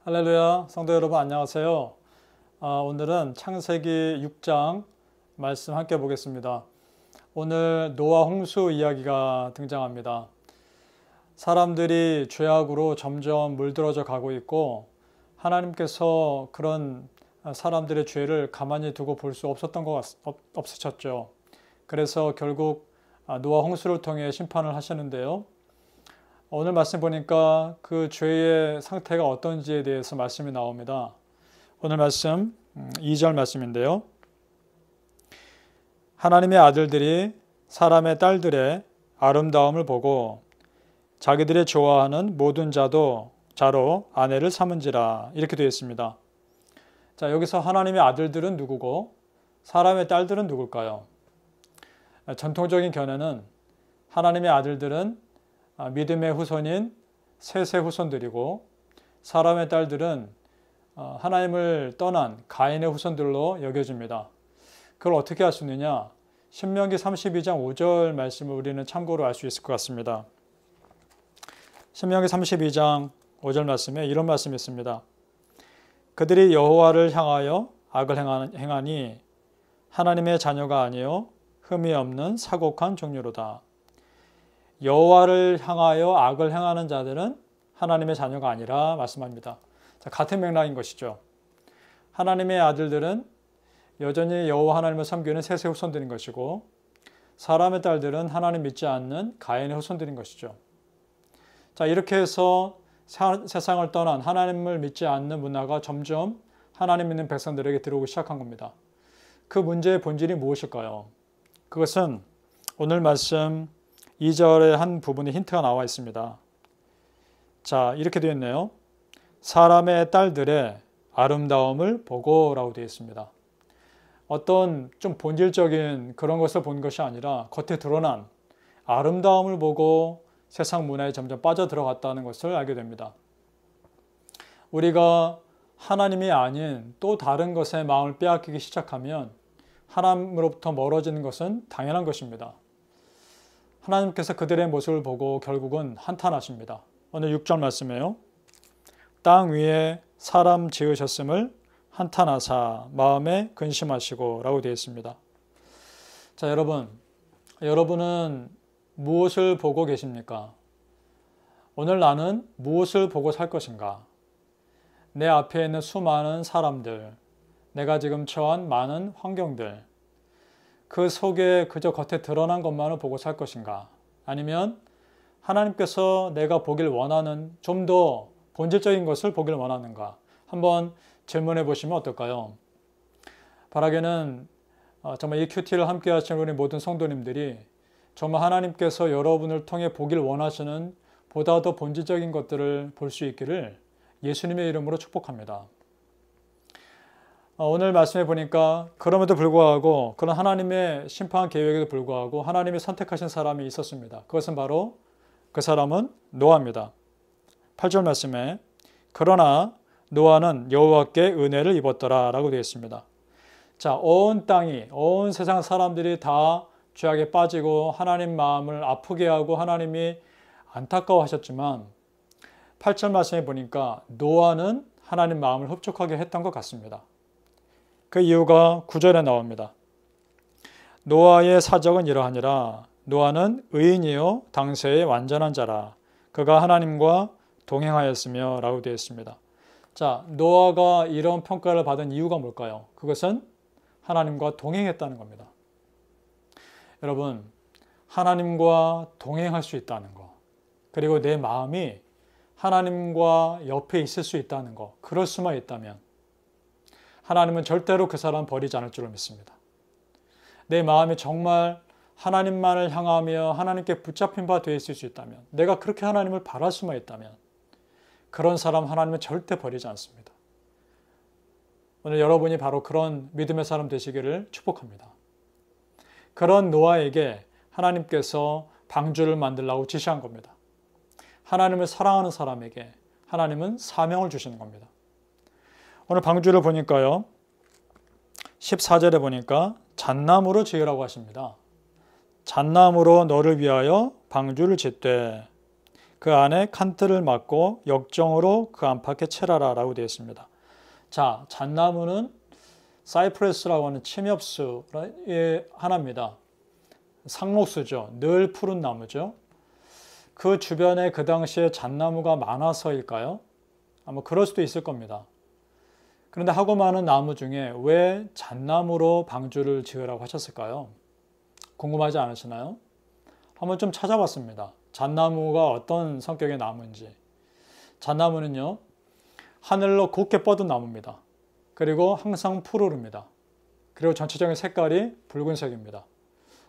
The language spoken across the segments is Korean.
할렐루야, 성도 여러분 안녕하세요. 오늘은 창세기 6장 말씀 함께 보겠습니다. 오늘 노아 홍수 이야기가 등장합니다. 사람들이 죄악으로 점점 물들어져 가고 있고 하나님께서 그런 사람들의 죄를 가만히 두고 볼 수 없으셨죠. 그래서 결국 노아 홍수를 통해 심판을 하시는데요. 오늘 말씀 보니까 그 죄의 상태가 어떤지에 대해서 말씀이 나옵니다. 오늘 말씀 2절 말씀인데요. 하나님의 아들들이 사람의 딸들의 아름다움을 보고 자기들의 좋아하는 모든 자로 아내를 삼은지라, 이렇게 되어 있습니다. 자, 여기서 하나님의 아들들은 누구고 사람의 딸들은 누굴까요? 전통적인 견해는 하나님의 아들들은 믿음의 후손인 셋의 후손들이고 사람의 딸들은 하나님을 떠난 가인의 후손들로 여겨집니다. 그걸 어떻게 알 수 있느냐? 신명기 32장 5절 말씀을 우리는 참고로 알 수 있을 것 같습니다. 신명기 32장 5절 말씀에 이런 말씀이 있습니다. 그들이 여호와를 향하여 악을 행하니 하나님의 자녀가 아니요 흠이 없는 사곡한 종류로다. 여호와를 향하여 악을 행하는 자들은 하나님의 자녀가 아니라 말씀합니다. 자, 같은 맥락인 것이죠. 하나님의 아들들은 여전히 여호와 하나님을 섬기는 셋의 후손들인 것이고 사람의 딸들은 하나님 믿지 않는 가인의 후손들인 것이죠. 자, 이렇게 해서 세상을 떠난 하나님을 믿지 않는 문화가 점점 하나님 믿는 백성들에게 들어오기 시작한 겁니다. 그 문제의 본질이 무엇일까요? 그것은 오늘 말씀 2절의 한 부분에 힌트가 나와 있습니다. 자, 이렇게 되어 있네요. 사람의 딸들의 아름다움을 보고라고 되어 있습니다. 어떤 좀 본질적인 그런 것을 본 것이 아니라 겉에 드러난 아름다움을 보고 세상 문화에 점점 빠져들어갔다는 것을 알게 됩니다. 우리가 하나님이 아닌 또 다른 것에 마음을 빼앗기기 시작하면 하나님으로부터 멀어지는 것은 당연한 것입니다. 하나님께서 그들의 모습을 보고 결국은 한탄하십니다. 오늘 6절 말씀이에요. 땅 위에 사람 지으셨음을 한탄하사 마음에 근심하시고 라고 되어 있습니다. 자, 여러분은 무엇을 보고 계십니까? 오늘 나는 무엇을 보고 살 것인가? 내 앞에 있는 수많은 사람들, 내가 지금 처한 많은 환경들, 그 속에 그저 겉에 드러난 것만을 보고 살 것인가? 아니면 하나님께서 내가 보길 원하는 좀 더 본질적인 것을 보길 원하는가? 한번 질문해 보시면 어떨까요? 바라기는 정말 이 큐티를 함께 하시는 우리 모든 성도님들이 정말 하나님께서 여러분을 통해 보길 원하시는 보다 더 본질적인 것들을 볼 수 있기를 예수님의 이름으로 축복합니다. 오늘 말씀해 보니까 그럼에도 불구하고 그런 하나님의 심판 계획에도 불구하고 하나님이 선택하신 사람이 있었습니다. 그것은 바로 그 사람은 노아입니다. 8절 말씀에 그러나 노아는 여호와께 은혜를 입었더라 라고 되어 있습니다. 자, 온 땅이, 온 세상 사람들이 다 죄악에 빠지고 하나님 마음을 아프게 하고 하나님이 안타까워하셨지만 8절 말씀해 보니까 노아는 하나님 마음을 흡족하게 했던 것 같습니다. 그 이유가 9절에 나옵니다. 노아의 사적은 이러하니라. 노아는 의인이요 당세의 완전한 자라. 그가 하나님과 동행하였으며 라고 되어 있습니다. 자, 노아가 이런 평가를 받은 이유가 뭘까요? 그것은 하나님과 동행했다는 겁니다. 여러분, 하나님과 동행할 수 있다는 것, 그리고 내 마음이 하나님과 옆에 있을 수 있다는 것, 그럴 수만 있다면 하나님은 절대로 그 사람 버리지 않을 줄로 믿습니다. 내 마음이 정말 하나님만을 향하며 하나님께 붙잡힌 바 되어 있을 수 있다면, 내가 그렇게 하나님을 바랄 수만 있다면 그런 사람 하나님은 절대 버리지 않습니다. 오늘 여러분이 바로 그런 믿음의 사람 되시기를 축복합니다. 그런 노아에게 하나님께서 방주를 만들라고 지시한 겁니다. 하나님을 사랑하는 사람에게 하나님은 사명을 주시는 겁니다. 오늘 방주를 보니까요, 14절에 보니까 잣나무로 지으라고 하십니다. 잣나무로 너를 위하여 방주를 짓되 그 안에 칸틀을 막고 역정으로 그 안팎에 칠하라 라고 되어 있습니다. 자, 잣나무는 사이프레스라고 하는 침엽수의 하나입니다. 상록수죠. 늘 푸른 나무죠. 그 주변에 그 당시에 잣나무가 많아서일까요? 아마 그럴 수도 있을 겁니다. 그런데 하고 많은 나무 중에 왜 잣나무로 방주를 지으라고 하셨을까요? 궁금하지 않으시나요? 한번 좀 찾아봤습니다. 잣나무가 어떤 성격의 나무인지. 잣나무는요, 하늘로 곱게 뻗은 나무입니다. 그리고 항상 푸르릅니다. 그리고 전체적인 색깔이 붉은색입니다.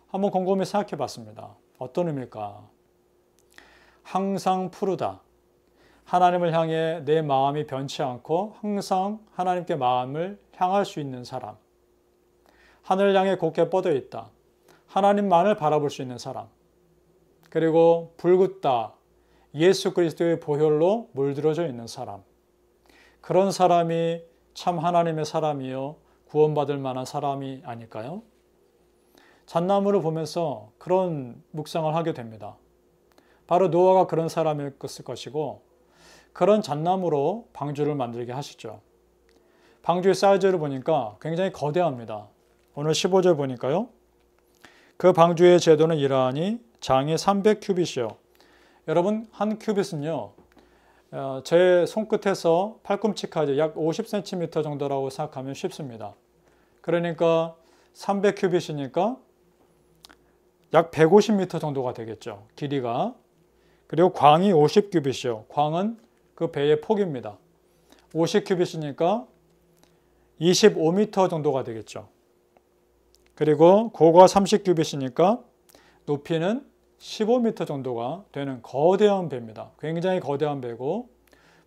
한번 곰곰이 생각해 봤습니다. 어떤 의미일까? 항상 푸르다. 하나님을 향해 내 마음이 변치 않고 항상 하나님께 마음을 향할 수 있는 사람. 하늘을 향해 곱게 뻗어 있다. 하나님만을 바라볼 수 있는 사람. 그리고 붉다. 예수 그리스도의 보혈로 물들어져 있는 사람. 그런 사람이 참 하나님의 사람이요 구원받을 만한 사람이 아닐까요? 잣나무를 보면서 그런 묵상을 하게 됩니다. 바로 노아가 그런 사람일 것이고 그런 잣나무로 방주를 만들게 하시죠. 방주의 사이즈를 보니까 굉장히 거대합니다. 오늘 15절 보니까요. 그 방주의 제도는 이러하니 장이 300큐빗이요. 여러분, 한 큐빗은요. 제 손끝에서 팔꿈치까지 약 50cm 정도라고 생각하면 쉽습니다. 그러니까 300큐빗이니까 약 150m 정도가 되겠죠. 길이가. 그리고 광이 50큐빗이요. 광은 그 배의 폭입니다. 50큐빗이니까 25m 정도가 되겠죠. 그리고 고가 30큐빗이니까 높이는 15m 정도가 되는 거대한 배입니다. 굉장히 거대한 배고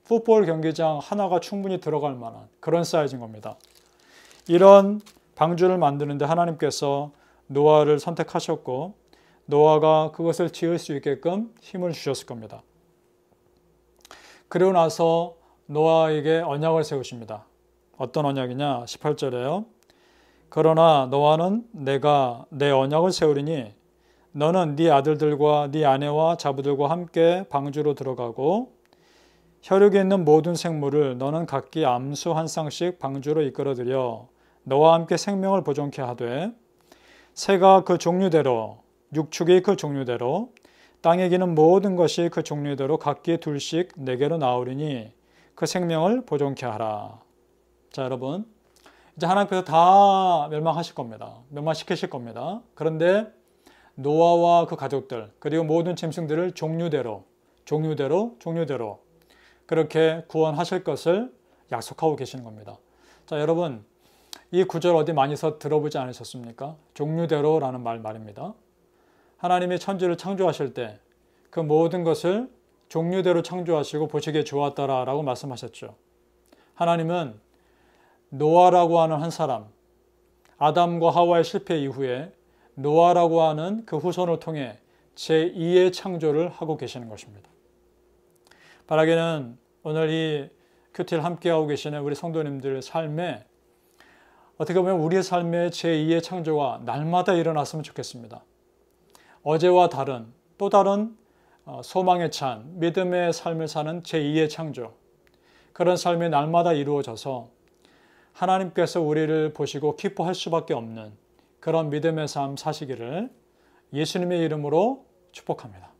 풋볼 경기장 하나가 충분히 들어갈 만한 그런 사이즈인 겁니다. 이런 방주를 만드는데 하나님께서 노아를 선택하셨고 노아가 그것을 지을 수 있게끔 힘을 주셨을 겁니다. 그리고 나서 노아에게 언약을 세우십니다. 어떤 언약이냐? 18절에요. 그러나 너와는 내가 내 언약을 세우리니 너는 네 아들들과 네 아내와 자부들과 함께 방주로 들어가고 혈육에 있는 모든 생물을 너는 각기 암수 한 쌍씩 방주로 이끌어들여 너와 함께 생명을 보존케 하되 새가 그 종류대로 육축이 그 종류대로 땅에 기는 모든 것이 그 종류대로 각기 둘씩 내게로 나오리니 그 생명을 보존케 하라. 자, 여러분, 이제 하나님께서 다 멸망하실 겁니다. 멸망시키실 겁니다. 그런데 노아와 그 가족들 그리고 모든 짐승들을 종류대로 그렇게 구원하실 것을 약속하고 계시는 겁니다. 자, 여러분, 이 구절 어디 많이서 들어보지 않으셨습니까? 종류대로라는 말입니다. 하나님이 천지를 창조하실 때 그 모든 것을 종류대로 창조하시고 보시기에 좋았더라라고 말씀하셨죠. 하나님은 노아라고 하는 한 사람, 아담과 하와의 실패 이후에 노아라고 하는 그 후손을 통해 제2의 창조를 하고 계시는 것입니다. 바라기는 오늘 이 큐티를 함께하고 계시는 우리 성도님들 삶에 어떻게 보면 우리의 삶의 제2의 창조가 날마다 일어났으면 좋겠습니다. 어제와 다른 또 다른 소망에 찬 믿음의 삶을 사는 제2의 창조, 그런 삶이 날마다 이루어져서 하나님께서 우리를 보시고 기뻐할 수밖에 없는 그런 믿음의 삶 사시기를 예수님의 이름으로 축복합니다.